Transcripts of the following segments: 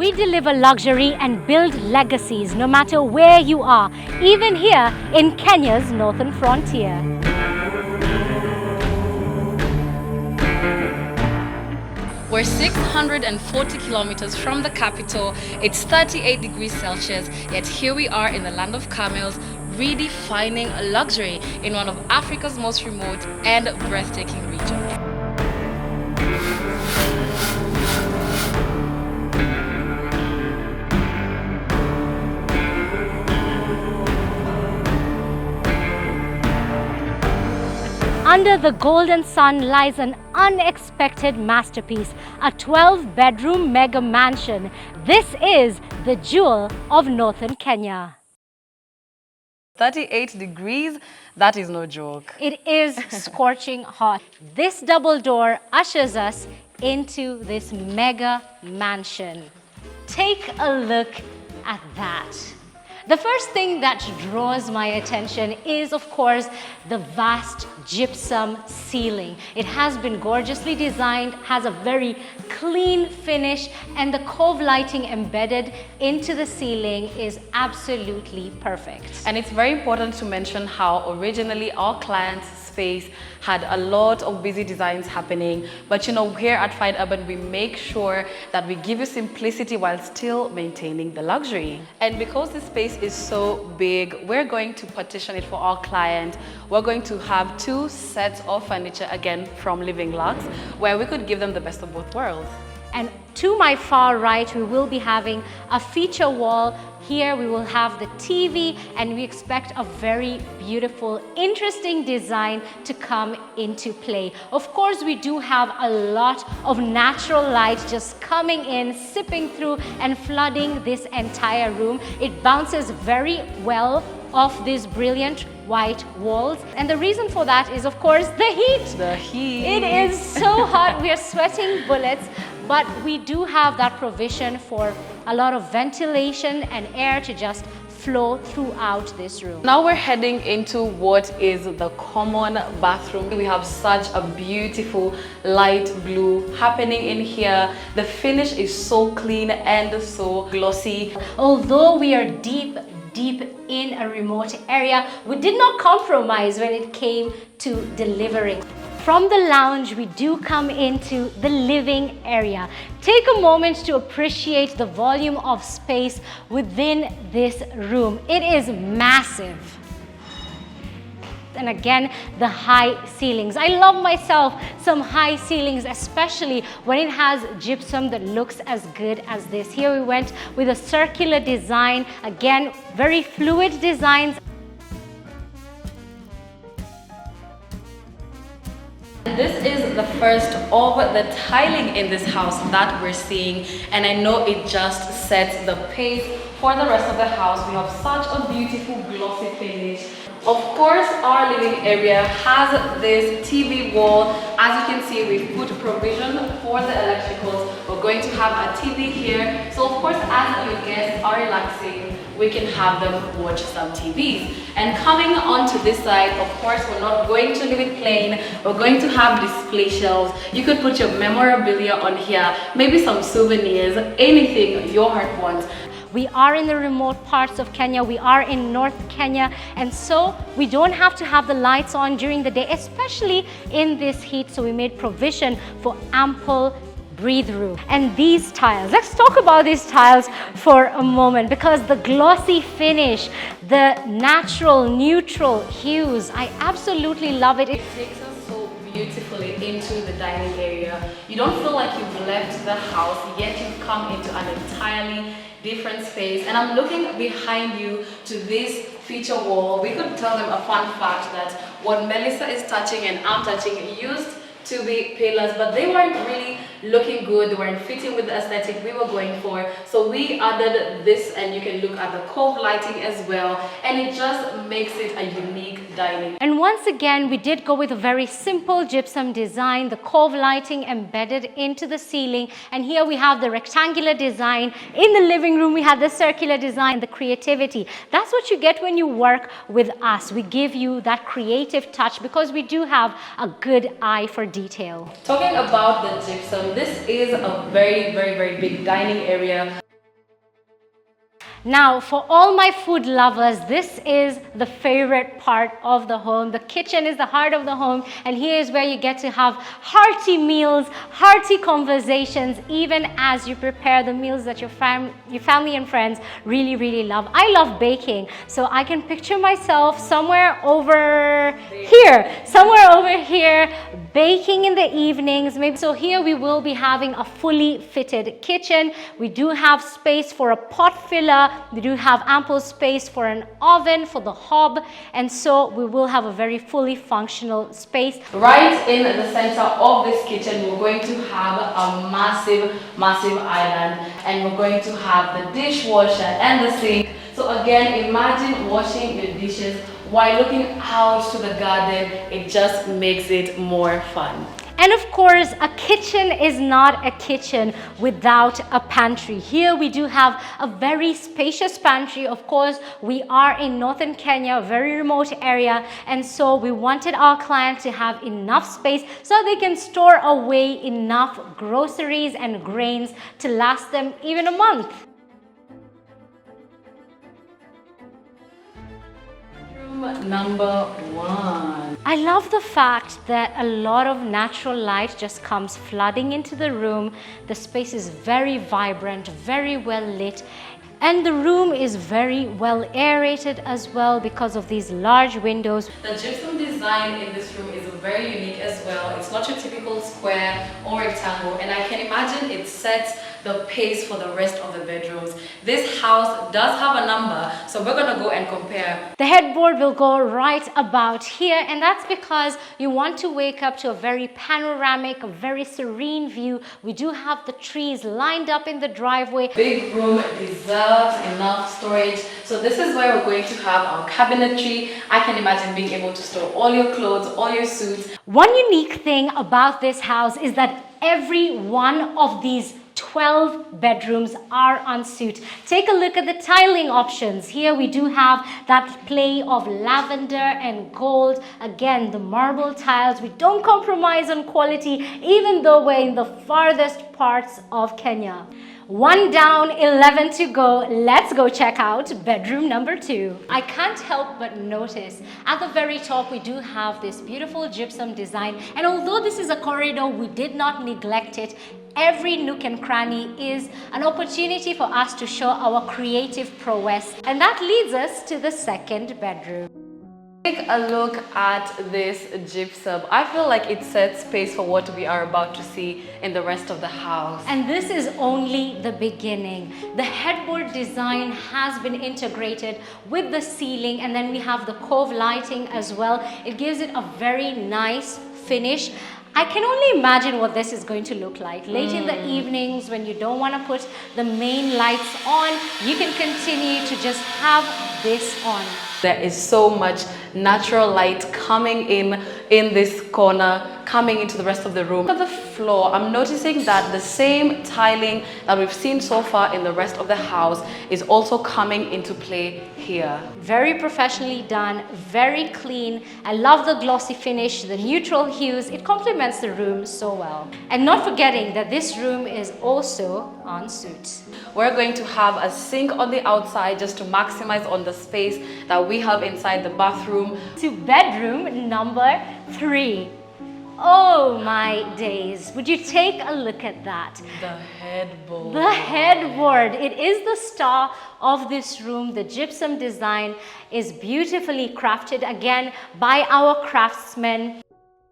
We deliver luxury and build legacies no matter where you are, even here in Kenya's northern frontier. We're 640 kilometers from the capital. It's 38 degrees Celsius, yet here we are in the land of camels, redefining luxury in one of Africa's most remote and breathtaking regions. Under the golden sun lies an unexpected masterpiece, a 12-bedroom mega mansion. This is the jewel of northern Kenya. 38 degrees, that is no joke. It is scorching hot. This double door ushers us into this mega mansion. Take a look at that. The first thing that draws my attention is, of course, the vast gypsum ceiling. It has been gorgeously designed, has a very clean finish, and the cove lighting embedded into the ceiling is absolutely perfect. And it's very important to mention how originally our client's space had a lot of busy designs happening, but you know, here at Fine Urban we make sure that we give you simplicity while still maintaining the luxury. And because the space is so big, we're going to partition it for our client. We're going to have 2 sets of furniture, again from Living Lux, where we could give them the best of both worlds. And to my far right, we will be having a feature wall. Here we will have the TV, and we expect a very beautiful, interesting design to come into play. Of course, we do have a lot of natural light just coming in, sipping through and flooding this entire room. It bounces very well off these brilliant white walls. And the reason for that is, of course, the heat. The heat. It is so hot. We are sweating bullets. But we do have that provision for a lot of ventilation and air to just flow throughout this room. Now we're heading into what is the common bathroom. We have such a beautiful light blue happening in here. The finish is so clean and so glossy. Although we are deep in a remote area, we did not compromise when it came to delivering. From the lounge, we do come into the living area. Take a moment to appreciate the volume of space within this room. It is massive. And again, the high ceilings. I love myself some high ceilings, especially when it has gypsum that looks as good as this. Here we went with a circular design. Again, very fluid designs. This is the first of the tiling in this house that we're seeing, and I know it just sets the pace for the rest of the house. We have such a beautiful glossy finish. Of course, our living area has this TV wall. As you can see, we've put provision for the electricals. We're going to have a TV here. So of course, as your guests are relaxing, we can have them watch some TVs. And coming onto this side, of course, we're not going to leave it plain. We're going to have display shelves. You could put your memorabilia on here, maybe some souvenirs, anything your heart wants. We are in the remote parts of Kenya. We are in North Kenya, and so we don't have to have the lights on during the day, especially in this heat. So we made provision for ample breathe room. And these tiles, let's talk about these tiles for a moment, because the glossy finish, the natural neutral hues, I absolutely love it. It takes us so beautifully into the dining area. You don't feel like you've left the house, yet you've come into an entirely different space. And I'm looking behind you to this feature wall. We could tell them a fun fact that what Melissa is touching and I'm touching used to be pillars, but they weren't really looking good, they weren't fitting with the aesthetic we were going for. So we added this, and you can look at the cove lighting as well, and it just makes it a unique dining. And once again, we did go with a very simple gypsum design, the cove lighting embedded into the ceiling, and here we have the rectangular design. In the living room, we have the circular design, the creativity. That's what you get when you work with us. We give you that creative touch because we do have a good eye for detail. Talking about the gypsum, this is a very big dining area. Now, for all my food lovers, this is the favorite part of the home. The kitchen is the heart of the home, and here is where you get to have hearty meals, hearty conversations, even as you prepare the meals that your family and friends really, really love. I love baking, so I can picture myself somewhere over here, baking in the evenings. Maybe so. Here we will be having a fully fitted kitchen. We do have space for a pot filler. We do have ample space for an oven, for the hob, and so we will have a very fully functional space. Right in the center of this kitchen, we're going to have a massive island, and we're going to have the dishwasher and the sink. So again, imagine washing your dishes while looking out to the garden. It just makes it more fun. And of course, a kitchen is not a kitchen without a pantry. Here we do have a very spacious pantry. Of course, we are in northern Kenya, a very remote area, and so we wanted our clients to have enough space so they can store away enough groceries and grains to last them even a month. Number 1. I love the fact that a lot of natural light just comes flooding into the room. The space is very vibrant, very well lit, and the room is very well aerated as well because of these large windows. The gypsum design in this room is very unique as well. It's not your typical square or rectangle, and I can imagine it sets the pace for the rest of the bedrooms. This house does have a number, so we're gonna go and compare. The headboard will go right about here, and that's because you want to wake up to a very panoramic, a very serene view. We do have the trees lined up in the driveway. Big room deserves enough storage, so this is where we're going to have our cabinetry. I can imagine being able to store all your clothes, all your suits. One unique thing about this house is that every one of these 12 bedrooms are en suite. Take a look at the tiling options. Here we do have that play of lavender and gold. Again, the marble tiles. We don't compromise on quality, even though we're in the farthest parts of Kenya. 1 down, 11 to go. Let's go check out bedroom number 2. I can't help but notice at the very top we do have this beautiful gypsum design, and although this is a corridor, we did not neglect it. Every nook and cranny is an opportunity for us to show our creative prowess, and that leads us to the second bedroom. Take a look at this gypsum. I feel like it sets space for what we are about to see in the rest of the house. And this is only the beginning. The headboard design has been integrated with the ceiling, and then we have the cove lighting as well. It gives it a very nice finish. I can only imagine what this is going to look like. Late in the evenings, when you don't want to put the main lights on, you can continue to just have this on. There is so much natural light coming in this corner, coming into the rest of the room. Look at the floor. I'm noticing that the same tiling that we've seen so far in the rest of the house is also coming into play here. Very professionally done, very clean. I love the glossy finish, the neutral hues. It complements the room so well. And not forgetting that this room is also en suite. We're going to have a sink on the outside just to maximize on the space that we have inside the bathroom. To bedroom number 3. Oh my days, would you take a look at that? The headboard. The headboard. It is the star of this room. The gypsum design is beautifully crafted, again, by our craftsmen.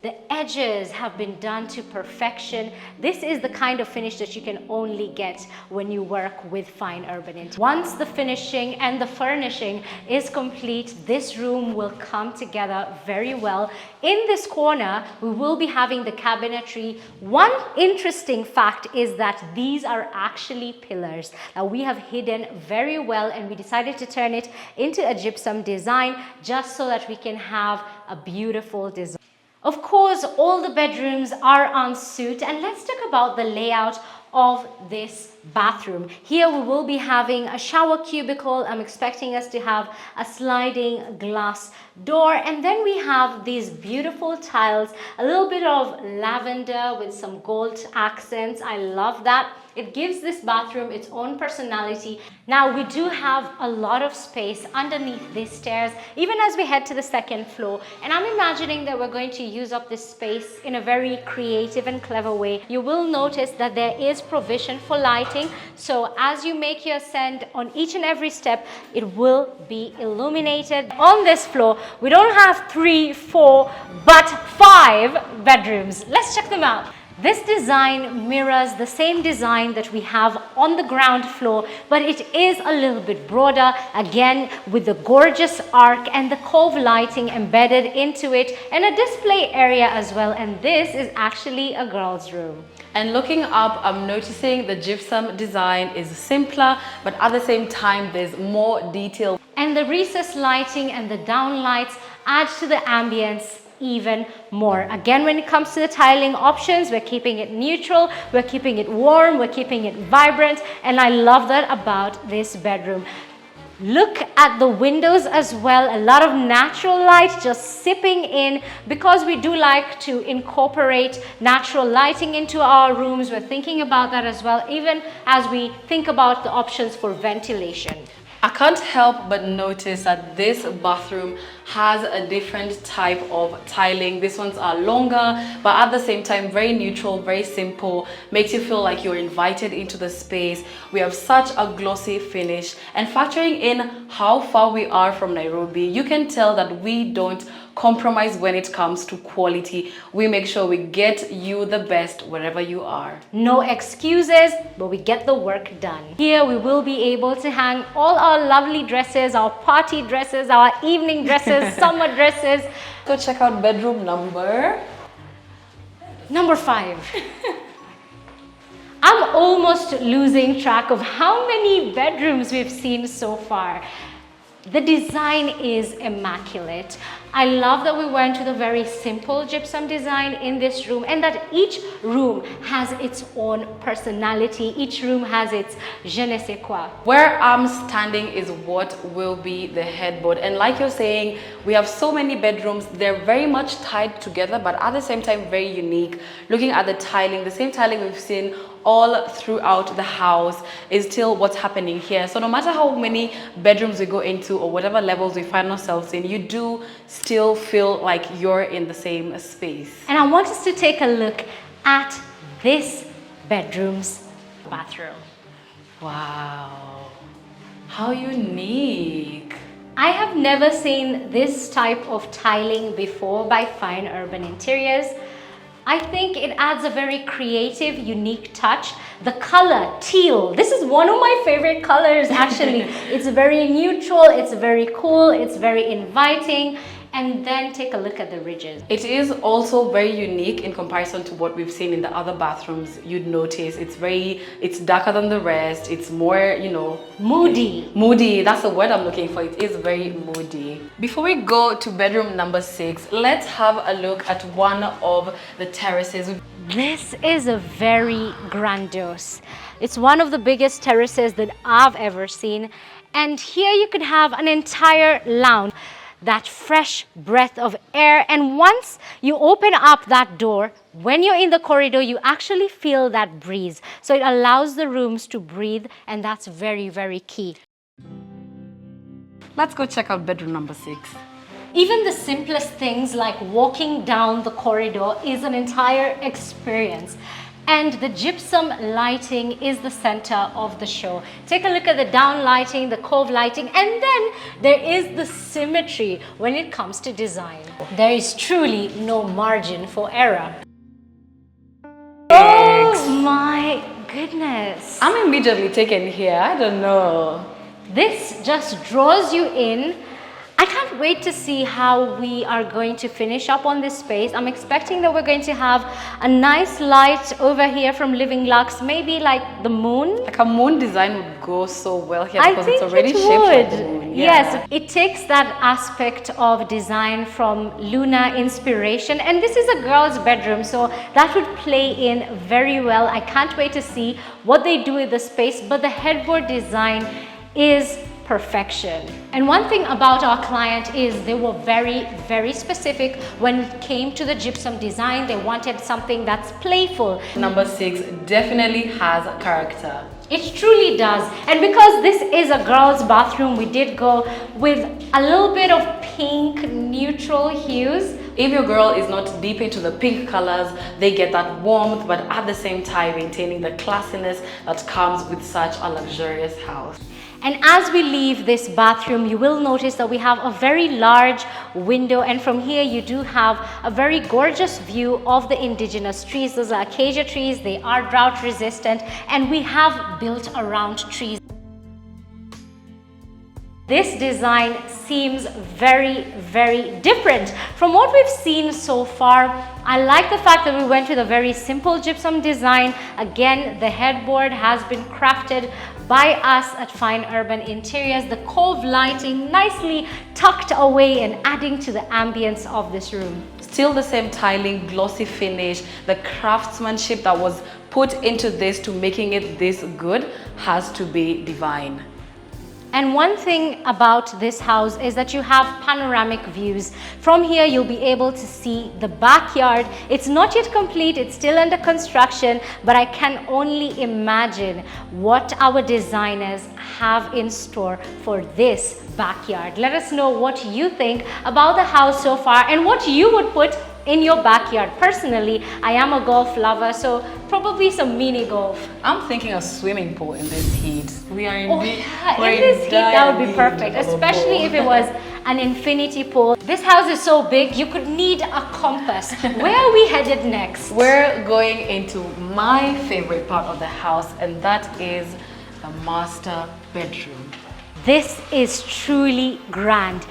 The edges have been done to perfection. This is the kind of finish that you can only get when you work with fine urban interiors. Once the finishing and the furnishing is complete, this room will come together very well. In this corner, we will be having the cabinetry. One interesting fact is that these are actually pillars that we have hidden very well, and we decided to turn it into a gypsum design just so that we can have a beautiful design. Of course, all the bedrooms are en suite, and let's talk about the layout of this bathroom. Here we will be having a shower cubicle. I'm expecting us to have a sliding glass door, and then we have these beautiful tiles, a little bit of lavender with some gold accents. I love that. It gives this bathroom its own personality. Now we do have a lot of space underneath these stairs, even as we head to the second floor. And I'm imagining that we're going to use up this space in a very creative and clever way. You will notice that there is provision for lighting. So as you make your ascent on each and every step, it will be illuminated. On this floor, we don't have 3, 4, but 5 bedrooms. Let's check them out. This design mirrors the same design that we have on the ground floor, but it is a little bit broader, again with the gorgeous arc and the cove lighting embedded into it, and a display area as well. And this is actually a girl's room. And looking up, I'm noticing the gypsum design is simpler, but at the same time there's more detail. And the recessed lighting and the down lights add to the ambience even more. Again, when it comes to the tiling options, we're keeping it neutral, we're keeping it warm, we're keeping it vibrant, and I love that about this bedroom. Look at the windows as well, a lot of natural light just sipping in, because we do like to incorporate natural lighting into our rooms. We're thinking about that as well, even as we think about the options for ventilation. I can't help but notice that this bathroom has a different type of tiling. These ones are longer, but at the same time very neutral, very simple, makes you feel like you're invited into the space. We have such a glossy finish, and factoring in how far we are from Nairobi, you can tell that we don't compromise when it comes to quality. We make sure we get you the best wherever you are. No excuses, but we get the work done. Here we will be able to hang all our lovely dresses, our party dresses, our evening dresses, summer dresses. Go check out bedroom number 5. I'm almost losing track of how many bedrooms we've seen so far. The design is immaculate. I love that we went with a very simple gypsum design in this room, and that each room has its own personality. Each room has its je ne sais quoi. Where I'm standing is what will be the headboard. And like you're saying, we have so many bedrooms. They're very much tied together, but at the same time, very unique. Looking at the tiling, the same tiling we've seen all throughout the house is still what's happening here. So no matter how many bedrooms we go into or whatever levels we find ourselves in, you do still feel like you're in the same space. And I want us to take a look at this bedroom's bathroom. Wow, how unique. I have never seen this type of tiling before by Fine Urban Interiors. I think it adds a very creative, unique touch. The color, teal, this is one of my favorite colors actually. It's very neutral, it's very cool, it's very inviting. And then take a look at the ridges. It is also very unique in comparison to what we've seen in the other bathrooms. You'd notice it's darker than the rest. It's more, moody. Moody, that's the word I'm looking for. It is very moody. Before we go to bedroom number 6, let's have a look at one of the terraces. This is a very grandiose. It's one of the biggest terraces that I've ever seen. And here you could have an entire lounge. That fresh breath of air, and once you open up that door, when you're in the corridor, you actually feel that breeze. So it allows the rooms to breathe, and that's very, very key. Let's go check out bedroom number 6. Even the simplest things like walking down the corridor is an entire experience. And the gypsum lighting is the center of the show. Take a look at the down lighting, the cove lighting, and then there is the symmetry when it comes to design. There is truly no margin for error. Oh my goodness. I'm immediately taken here. I don't know. This just draws you in. I can't wait to see how we are going to finish up on this space. I'm expecting that we're going to have a nice light over here from Living Lux, maybe like the moon. Like a moon design would go so well here I because think it's already it shaped would. like the moon. Yeah. Yes, it takes that aspect of design from Luna inspiration, and this is a girl's bedroom, so that would play in very well. I can't wait to see what they do with the space, but the headboard design is perfection. And one thing about our client is they were very, very specific when it came to the gypsum design. They wanted something that's playful. Number 6 definitely has character. It truly does. And because this is a girl's bathroom, we did go with a little bit of pink neutral hues. If your girl is not deep into the pink colors, they get that warmth, but at the same time maintaining the classiness that comes with such a luxurious house. And as we leave this bathroom, you will notice that we have a very large window, and from here you do have a very gorgeous view of the indigenous trees. Those are acacia trees, they are drought resistant, and we have built around trees. This design seems very, very different from what we've seen so far. I like the fact that we went with a very simple gypsum design. Again, the headboard has been crafted by us at Fine Urban Interiors. The cove lighting nicely tucked away and adding to the ambience of this room. Still the same tiling, glossy finish, the craftsmanship that was put into this to making it this good has to be divine. And one thing about this house is that you have panoramic views. From here, you'll be able to see the backyard. It's not yet complete, it's still under construction, but I can only imagine what our designers have in store for this backyard. Let us know what you think about the house so far and what you would put in your backyard. Personally, I am a golf lover, so probably some mini golf. I'm thinking a swimming pool in this heat. We are in this heat, that would be perfect, especially if it was an infinity pool. This house is so big, you could need a compass. Where are we headed next? We're going into my favorite part of the house, and that is the master bedroom. This is truly grand.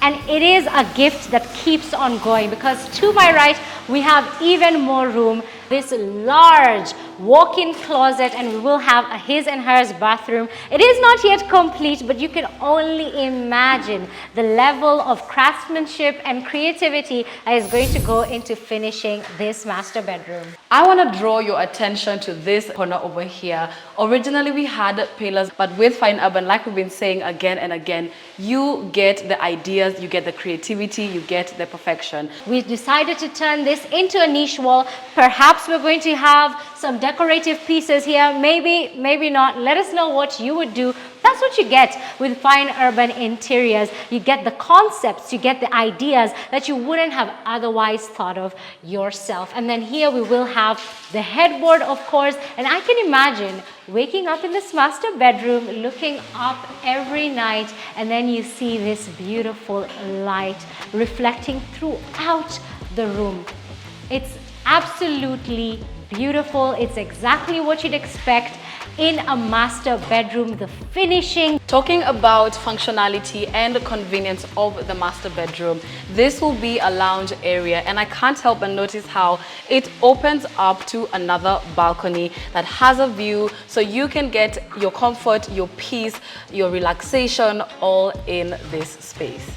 And it is a gift that keeps on going, because to my right, we have even more room. This large walk-in closet, and we will have a his and hers bathroom. It is not yet complete, but you can only imagine the level of craftsmanship and creativity that is going to go into finishing this master bedroom. I want to draw your attention to this corner over here. Originally we had pillars, but with Fine Urban, like we've been saying again and again, you get the ideas, you get the creativity, you get the perfection. We decided to turn this into a niche wall. Perhaps we're going to have some decorative pieces here, maybe not. Let us know what you would do. That's what you get with Fine Urban Interiors. You get the concepts, you get the ideas that you wouldn't have otherwise thought of yourself. And then here we will have the headboard, of course, and I can imagine waking up in this master bedroom, looking up every night, and then you see this beautiful light reflecting throughout the room. It's absolutely beautiful. It's exactly what you'd expect in a master bedroom. The finishing. Talking about functionality and the convenience of the master bedroom, this will be a lounge area, and I can't help but notice how it opens up to another balcony that has a view, so you can get your comfort, your peace, your relaxation all in this space.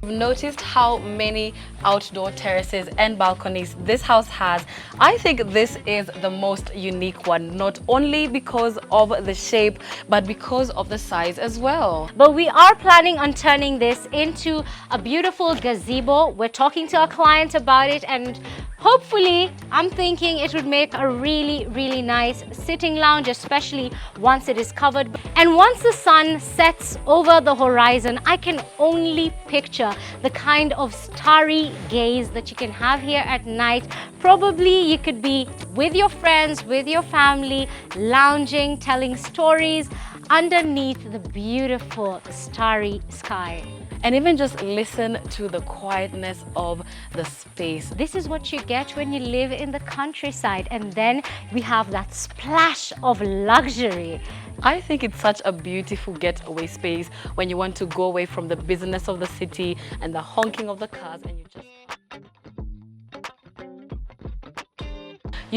Noticed how many outdoor terraces and balconies this house has. I think this is the most unique one, not only because of the shape, but because of the size as well. But we are planning on turning this into a beautiful gazebo. We're talking to our client about it, and hopefully, I'm thinking it would make a really, really nice sitting lounge, especially once it is covered. And once the sun sets over the horizon, I can only picture the kind of starry gaze that you can have here at night. Probably you could be with your friends, with your family, lounging, telling stories underneath the beautiful starry sky. And even just listen to the quietness of the space. This is what you get when you live in the countryside, and then we have that splash of luxury. I think it's such a beautiful getaway space when you want to go away from the business of the city and the honking of the cars, and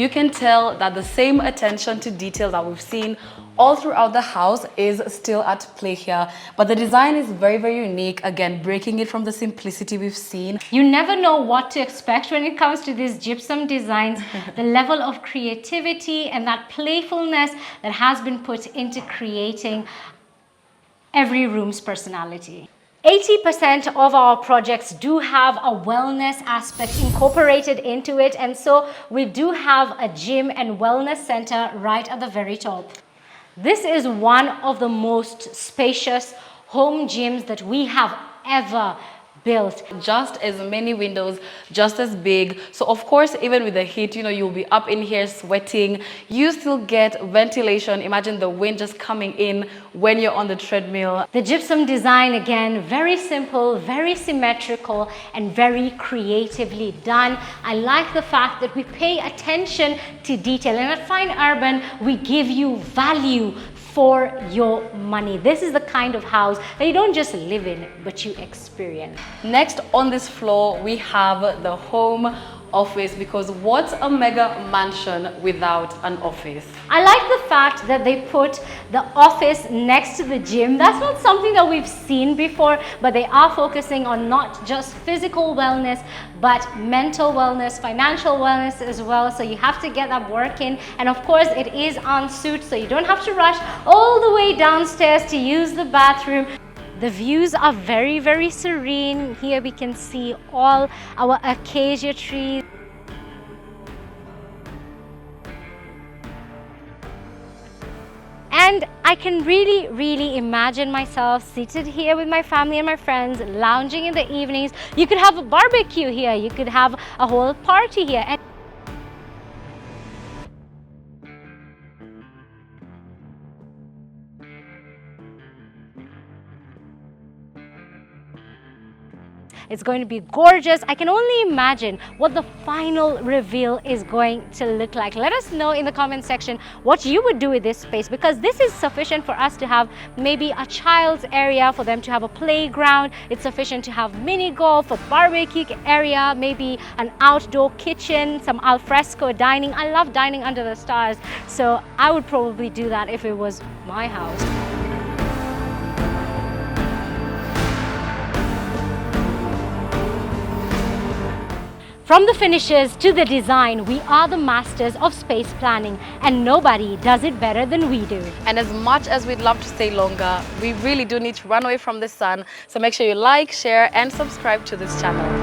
you can tell that the same attention to detail that we've seen all throughout the house is still at play here. But the design is very, very unique. Again, breaking it from the simplicity we've seen. You never know what to expect when it comes to these gypsum designs. The level of creativity and that playfulness that has been put into creating every room's personality. 80% of our projects do have a wellness aspect incorporated into it, and so we do have a gym and wellness center right at the very top. This is one of the most spacious home gyms that we have ever built. Just as many windows, just as big. So of course, even with the heat, you'll be up in here sweating. You still get ventilation. Imagine the wind just coming in when you're on the treadmill. The gypsum design, again, very simple, very symmetrical, and very creatively done. I like the fact that we pay attention to detail. And at Fine Urban, we give you value for your money. This is the kind of house that you don't just live in, but you experience. Next on this floor, we have the home office, because what's a mega mansion without an office? I like the fact that they put the office next to the gym. That's not something that we've seen before, but they are focusing on not just physical wellness, but mental wellness, financial wellness as well. So you have to get that work in. And of course, it is en suite, so you don't have to rush all the way downstairs to use the bathroom. The views are very, very serene. Here we can see all our acacia trees. And I can really, really imagine myself seated here with my family and my friends, lounging in the evenings. You could have a barbecue here. You could have a whole party here. And it's going to be gorgeous. I can only imagine what the final reveal is going to look like. Let us know in the comment section what you would do with this space, because this is sufficient for us to have maybe a child's area, for them to have a playground. It's sufficient to have mini golf, a barbecue area, maybe an outdoor kitchen, some al fresco dining. I love dining under the stars, so I would probably do that if it was my house. From the finishes to the design, we are the masters of space planning, and nobody does it better than we do. And as much as we'd love to stay longer, we really do need to run away from the sun. So make sure you like, share, and subscribe to this channel.